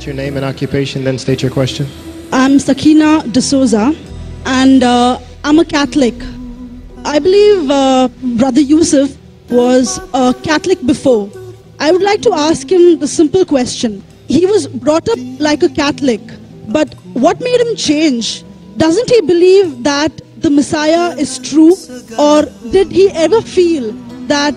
your name and occupation, then state your question. I'm Sakina D'Souza, and I'm a Catholic. I believe Brother Yusuf was a Catholic before. I would like to ask him the simple question. He was brought up like a Catholic, but what made him change? Doesn't he believe that the Messiah is true, or did he ever feel that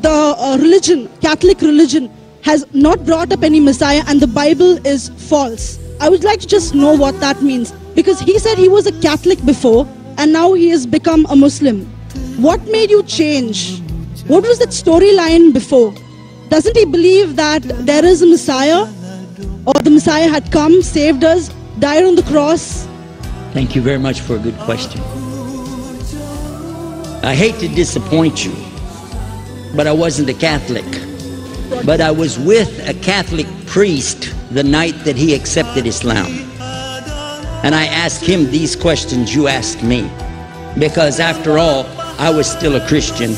the religion, Catholic religion, has not brought up any Messiah and the Bible is false? I would like to just know what that means, because he said he was a Catholic before and now he has become a Muslim. What made you change? What was that storyline before? Doesn't he believe that there is a Messiah, or the Messiah had come, saved us, died on the cross? Thank you very much for a good question. I hate to disappoint you, but I wasn't a Catholic. But I was with a Catholic priest the night that he accepted Islam. And I asked him these questions you asked me. Because after all, I was still a Christian,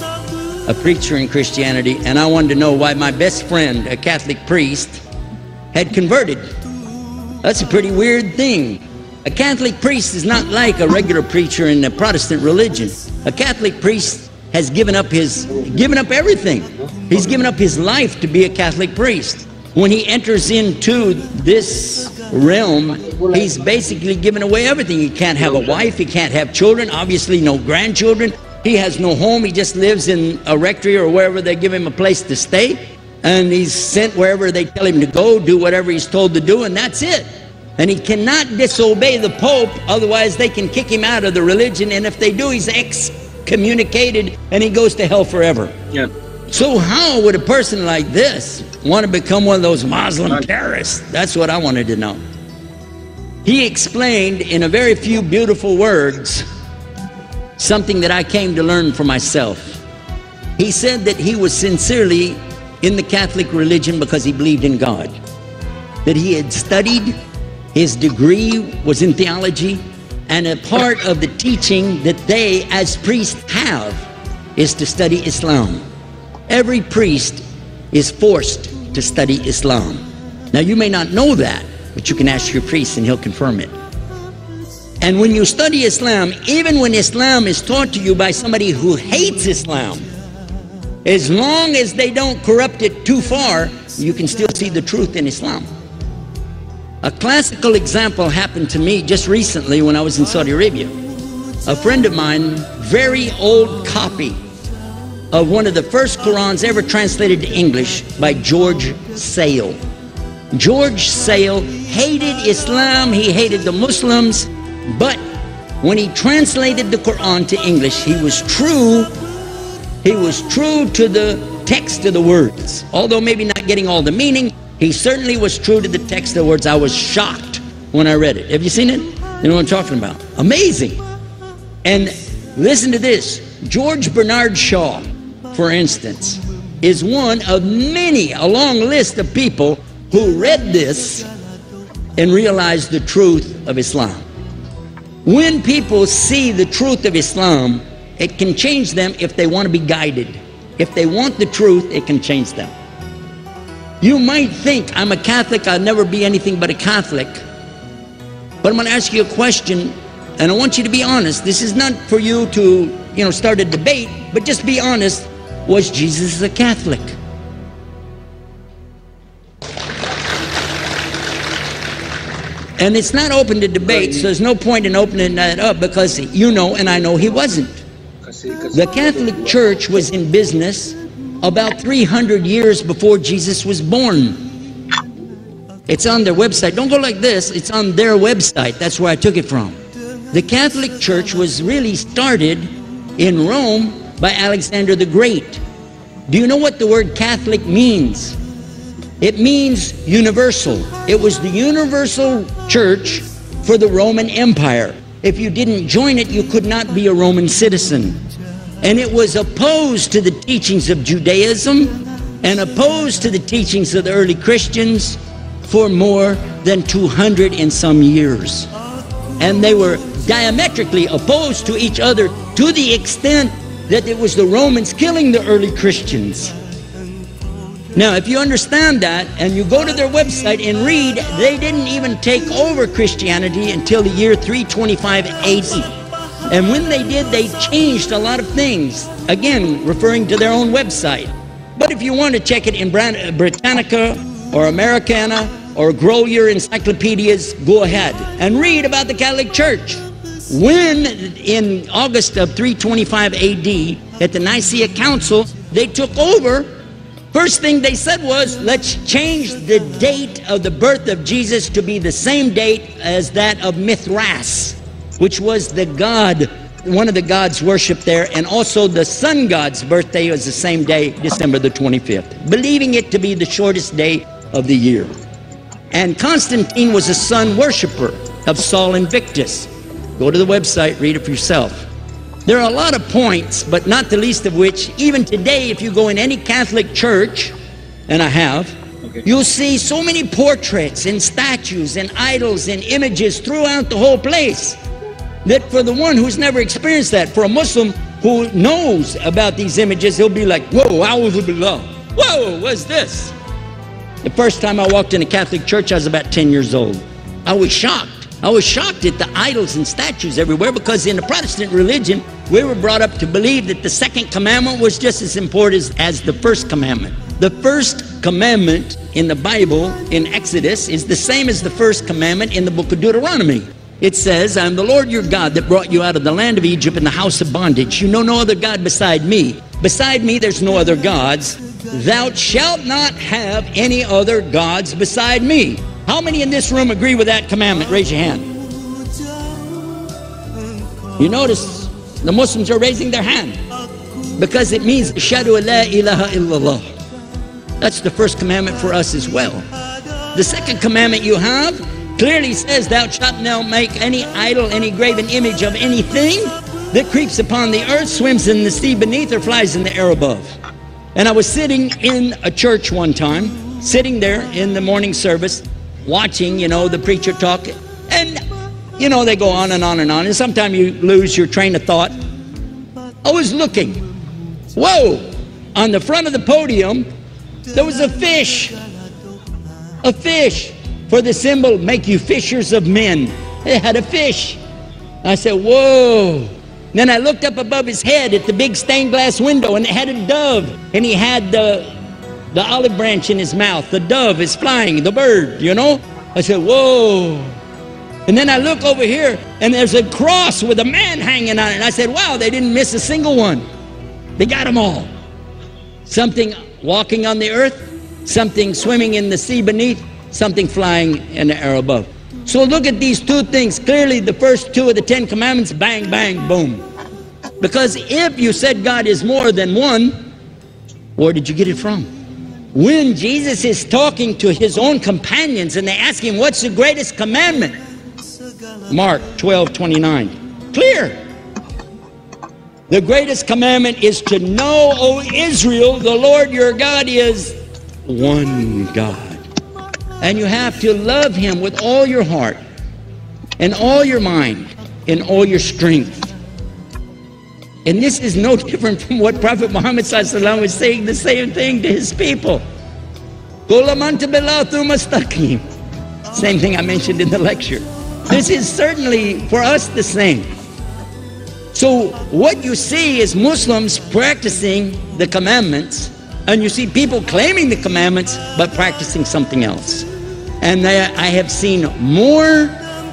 a preacher in Christianity, and I wanted to know why my best friend, a Catholic priest, had converted. That's a pretty weird thing. A Catholic priest is not like a regular preacher in the Protestant religion. A Catholic priest has given up everything. He's given up his life to be a Catholic priest. When he enters into this realm, he's basically given away everything. He can't have a wife, he can't have children, obviously no grandchildren. He has no home, he just lives in a rectory or wherever they give him a place to stay. And he's sent wherever they tell him to go, do whatever he's told to do, and that's it. And he cannot disobey the Pope, otherwise they can kick him out of the religion, and if they do, he's excommunicated and he goes to hell forever. Yeah. So how would a person like this want to become one of those Muslim terrorists? That's what I wanted to know. He explained in a very few beautiful words something that I came to learn for myself. He said that he was sincerely in the Catholic religion because he believed in God, that he had studied, his degree was in theology, and a part of the teaching that they as priests have is to study Islam. Every priest is forced to study Islam. Now you may not know that, but you can ask your priest and he'll confirm it. And when you study Islam, even when Islam is taught to you by somebody who hates Islam, as long as they don't corrupt it too far, you can still see the truth in Islam. A classical example happened to me just recently when I was in Saudi Arabia. A friend of mine, very old copy of one of the first Qurans ever translated to English by George Sale. George Sale hated Islam, he hated the Muslims, but when he translated the Quran to English, he was true to the text of the words. Although maybe not getting all the meaning, he certainly was true to the text of the words. I was shocked when I read it. Have you seen it? You know what I'm talking about? Amazing. And listen to this. George Bernard Shaw, for instance, is one of many, a long list of people who read this and realized the truth of Islam. When people see the truth of Islam, it can change them if they want to be guided. If they want the truth, it can change them. You might think, I'm a Catholic, I'll never be anything but a Catholic. But I'm going to ask you a question, and I want you to be honest. This is not for you to, start a debate, but just be honest. Was Jesus a Catholic? And it's not open to debate, so there's no point in opening that up, because you know and I know he wasn't. The Catholic Church was in business about 300 years before Jesus was born. It's on their website. Don't go like this. It's on their website. That's where I took it from. The Catholic Church was really started in Rome by Alexander the Great. Do you know what the word Catholic means? It means universal. It was the universal church for the Roman Empire. If you didn't join it, you could not be a Roman citizen. And it was opposed to the teachings of Judaism and opposed to the teachings of the early Christians for more than 200 and some years. And they were diametrically opposed to each other to the extent that it was the Romans killing the early Christians. Now, if you understand that and you go to their website and read, they didn't even take over Christianity until the year 325 AD. And when they did, they changed a lot of things, again, referring to their own website. But if you want to check it in Britannica or Americana or grow your encyclopedias, go ahead and read about the Catholic Church. When in August of 325 AD at the Nicaea Council, they took over, first thing they said was, let's change the date of the birth of Jesus to be the same date as that of Mithras, which was the god, one of the gods worshipped there, and also the sun god's birthday was the same day, December the 25th, believing it to be the shortest day of the year. And Constantine was a sun worshiper of Sol Invictus. Go to the website, read it for yourself. There are a lot of points, but not the least of which, even today, if you go in any Catholic church, and I have, you'll see so many portraits and statues and idols and images throughout the whole place, that for the one who's never experienced that, for a Muslim who knows about these images, he'll be like, whoa, a'udhu billah. Whoa, what's this? The first time I walked in a Catholic church, I was about 10 years old. I was shocked. I was shocked at the idols and statues everywhere, because in the Protestant religion, we were brought up to believe that the second commandment was just as important as the first commandment. The first commandment in the Bible, in Exodus, is the same as the first commandment in the book of Deuteronomy. It says, I am the Lord your God that brought you out of the land of Egypt in the house of bondage. You know no other God beside me. Beside me there's no other gods. Thou shalt not have any other gods beside me. How many in this room agree with that commandment? Raise your hand. You notice the Muslims are raising their hand because it means Ashhadu la ilaha illallah. That's the first commandment for us as well. The second commandment you have clearly says, thou shalt not make any idol, any graven image of anything that creeps upon the earth, swims in the sea beneath, or flies in the air above. And I was sitting in a church one time, sitting there in the morning service, watching, you know, the preacher talk, and, you know, they go on and on and on, and sometimes you lose your train of thought. I was looking. Whoa! On the front of the podium, there was a fish. A fish. For the symbol, make you fishers of men. It had a fish. I said, whoa. Then I looked up above his head at the big stained glass window, and it had a dove, and he had the olive branch in his mouth. The dove is flying, the bird, you know. I said, whoa. And then I look over here, and there's a cross with a man hanging on it. And I said, wow, they didn't miss a single one. They got them all. Something walking on the earth, something swimming in the sea beneath, something flying in the air above. So look at these two things. Clearly the first two of the 10 commandments, bang, bang, boom. Because if you said God is more than one, where did you get it from? When Jesus is talking to his own companions and they ask him, what's the greatest commandment? Mark 12:29. Clear. The greatest commandment is to know, O Israel, the Lord your God is one God. And you have to love him with all your heart and all your mind and all your strength. And this is no different from what Prophet Muhammad ﷺ was saying the same thing to his people. Same thing I mentioned in the lecture. This is certainly for us the same. So what you see is Muslims practicing the commandments, and you see people claiming the commandments but practicing something else. And I have seen more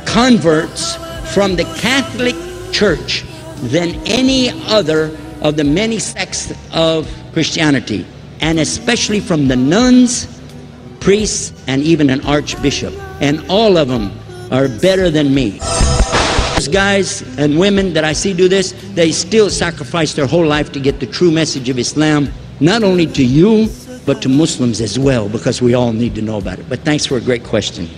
converts from the Catholic Church than any other of the many sects of Christianity, and especially from the nuns, priests, and even an archbishop. And all of them are better than me. Those guys and women that I see do this, they still sacrifice their whole life to get the true message of Islam, not only to you, but to Muslims as well, because we all need to know about it. But thanks for a great question.